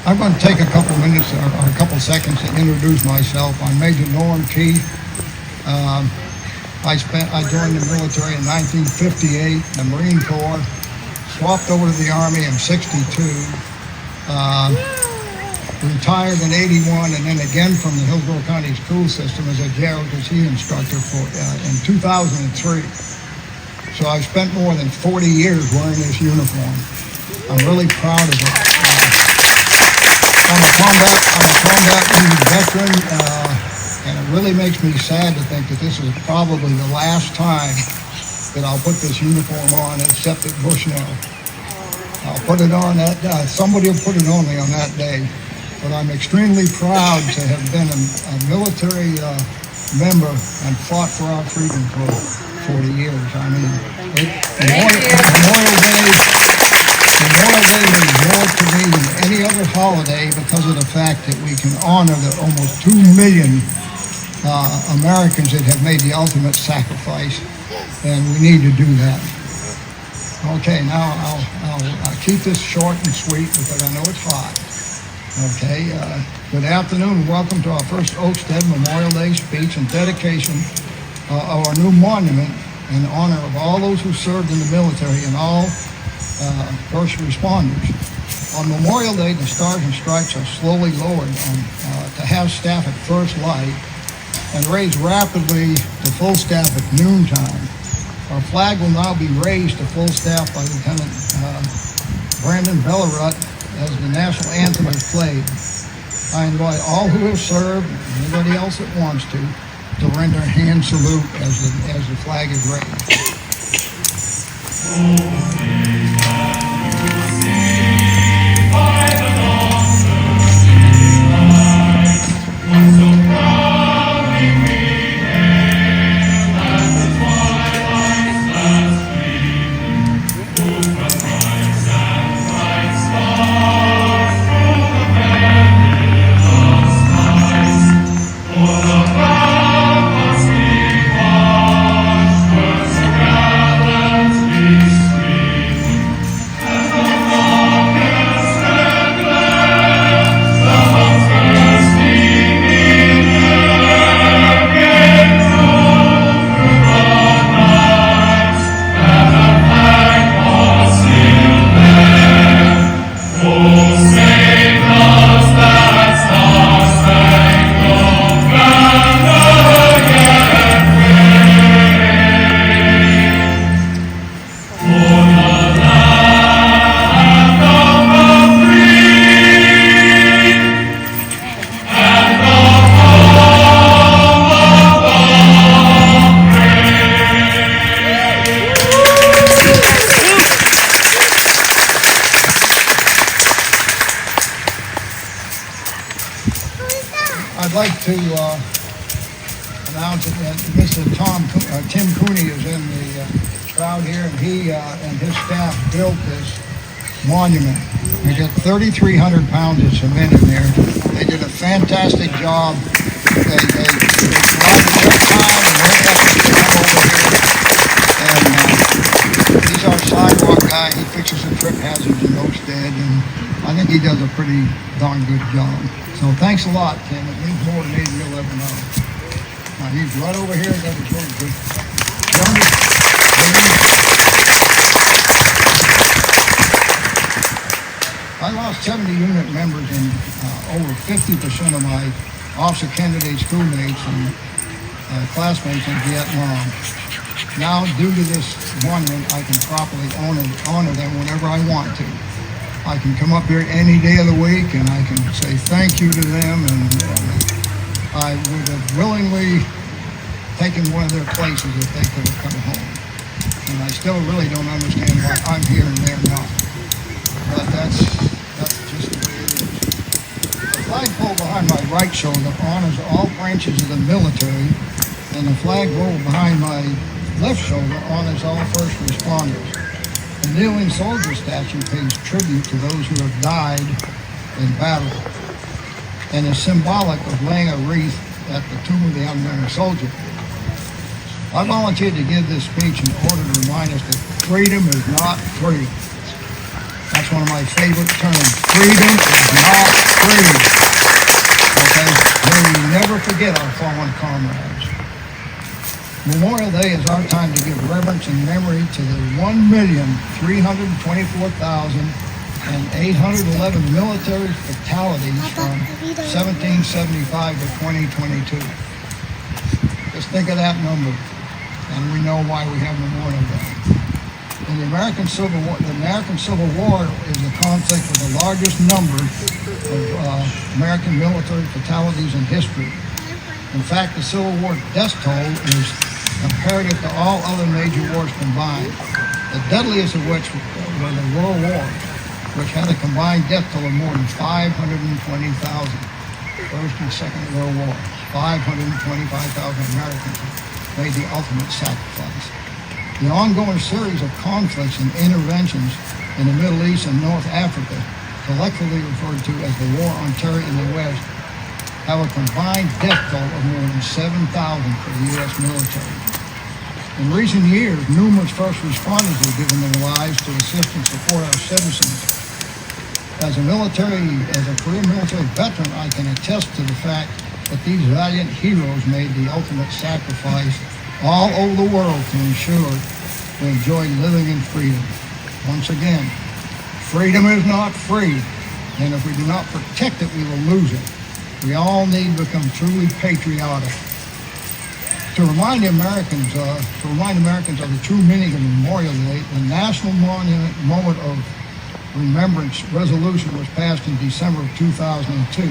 I'm going to take a couple minutes or a couple seconds to introduce myself. I'm Major Norm Keith. I joined the military in 1958, the Marine Corps, swapped over to the Army in 62, retired in 81, and then again from the Hillsborough County school system as a JROTC instructor in 2003. So I spent more than 40 years wearing this uniform. I'm really proud of it. I'm a combat veteran, and it really makes me sad to think that this is probably the last time that I'll put this uniform on, except at Bushnell. I'll put it on that, somebody will put it on me on that day. But I'm extremely proud to have been a military member and fought for our freedom for 40 years. I mean, Memorial Day means more to me than any other holiday because of the fact that we can honor the almost 2 million Americans that have made the ultimate sacrifice, and we need to do that. Okay, now I'll keep this short and sweet because I know it's hot. Okay, good afternoon and welcome to our first Oakstead Memorial Day speech and dedication of our new monument in honor of all those who served in the military and all first responders. On Memorial Day, the Stars and Stripes are slowly lowered to have staff at first light and raised rapidly to full staff at noontime. Our flag will now be raised to full staff by Lieutenant Brandon Bellerut as the national anthem is played. I invite all who have served and anybody else that wants to render a hand salute as the flag is raised. I'd like to announce that Mr. Tim Cooney is in the crowd here, and he and his staff built this monument. They got 3,300 pounds of cement in there. They did a fantastic job. They provided their time and their effort to come over here. And he's our sidewalk guy. He fixes the trip hazards in Oakstead, and I think he does a pretty darn good job. So thanks a lot, Tim. It means more to me than you'll ever know. Now he's right over here. That was really good. I lost 70 unit members and over 50% of my officer candidate schoolmates and classmates in Vietnam. Now, due to this monument, I can properly honor them whenever I want to. I can come up here any day of the week and I can say thank you to them, and I would have willingly taken one of their places if they could have come home. And I still really don't understand why I'm here and they're not. But that's just the way it is. The flagpole behind my right shoulder honors all branches of the military, and the flagpole behind my left shoulder honors all first responders. The kneeling soldier statue pays tribute to those who have died in battle and is symbolic of laying a wreath at the tomb of the unknown soldier. I volunteered to give this speech in order to remind us that freedom is not free. That's one of my favorite terms. Freedom is not free. Okay? May we never forget our fallen comrades. Memorial Day is our time to give reverence and memory to the 1,324,811 military fatalities from 1775 to 2022. Just think of that number, and we know why we have Memorial Day. In the American Civil War, is the conflict with the largest number of American military fatalities in history. In fact, the Civil War death toll is comparative to all other major wars combined, the deadliest of which were the World Wars, which had a combined death toll of more than 520,000. First and Second World Wars, 525,000 Americans made the ultimate sacrifice. The ongoing series of conflicts and interventions in the Middle East and North Africa, collectively referred to as the War on Terror in the West, have a combined death toll of more than 7,000 for the U.S. military. In recent years, numerous first responders have given their lives to assist and support our citizens. As a career military veteran, I can attest to the fact that these valiant heroes made the ultimate sacrifice all over the world to ensure we enjoy living in freedom. Once again, freedom is not free, and if we do not protect it, we will lose it. We all need to become truly patriotic. To remind Americans of the true meaning of Memorial Day, the National Moment of Remembrance resolution was passed in December of 2002.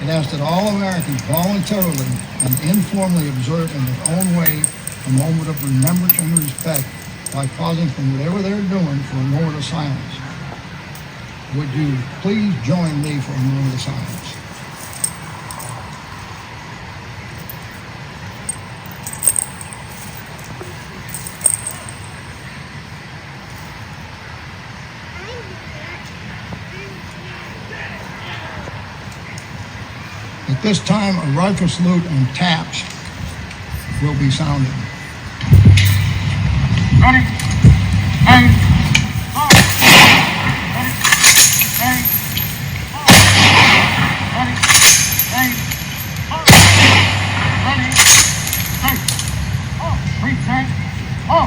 It asked that all Americans voluntarily and informally observe in their own way a moment of remembrance and respect by pausing from whatever they're doing for a moment of silence. Would you please join me for a moment of silence? At this time, a rifle salute and taps will be sounded. Ready? Aim. Go. Ready? Aim. Go. Ready? Aim. Go. Ready? Aim. Go. Reset. Go.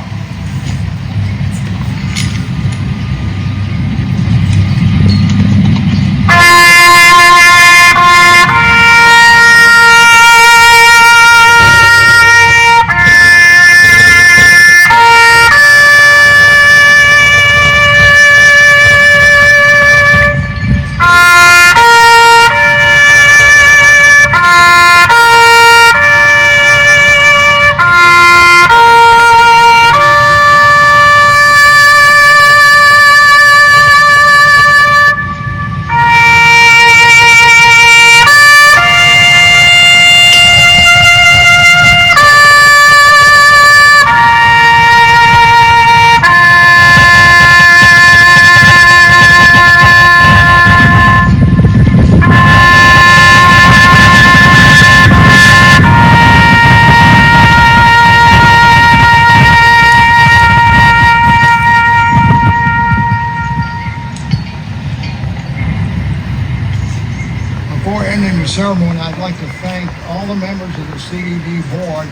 Before ending the ceremony, I'd like to thank all the members of the CDD board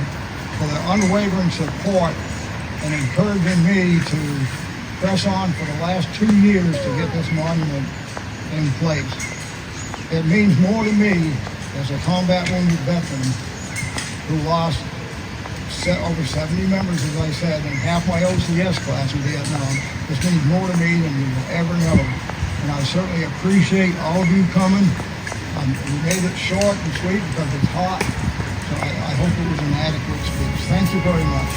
for their unwavering support and encouraging me to press on for the last 2 years to get this monument in place. It means more to me as a combat wounded veteran who lost over 70 members, as I said, and half my OCS class in Vietnam. This means more to me than you will ever know. And I certainly appreciate all of you coming. We made it short and sweet because it's hot, so I hope it was an adequate speech. Thank you very much.